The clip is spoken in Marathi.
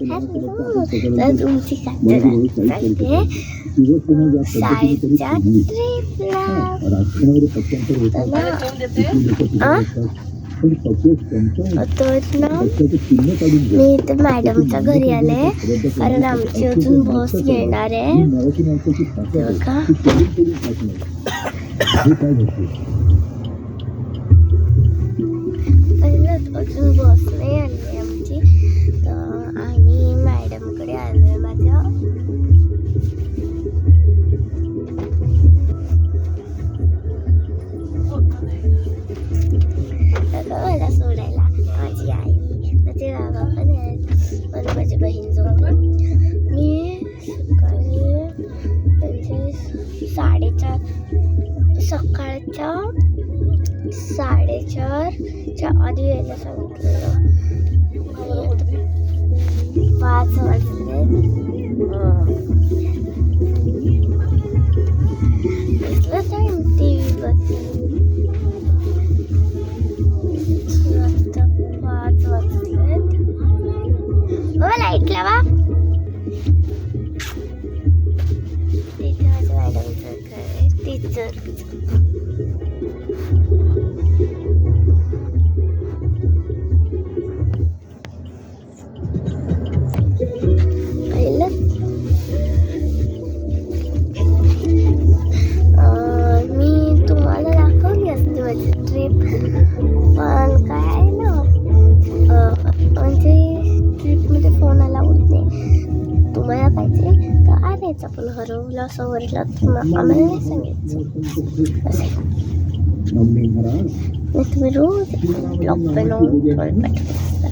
तर तुमची काय सांगते शाळेच्या ट्रिपला मी तर मॅडमच्या घरी आले कारण आमची अजून बस येणार आहे बघा. अजून बस नाही आली आमची तर आम्ही मॅडमकडे आलोय माझ्या. मला सोडायला माझी आई माझे बाबा पण आहेत आणि माझी बहीण झोपली. मी सकाळी म्हणजे सकाळच्या 4:30च्या आधी यायला सांगितलेलं. 5 वाजले. टाइम TV बघते. 5 वाजले. लाईट लावा. तिथे माझ्या मॅडमचं घर आहे. टीचर मी तुम्हाला दाखवली असते माझी ट्रिप पण काय आहे ना म्हणजे ट्रिपमध्ये फोन अलाउड नाही. तुम्हाला पाहिजे तर आणायचं पण हरवलं सवरलं तर आम्हाला नाही सांगायचं असं. तुम्ही रोज ब्लॉग बनवून पाठवत असता.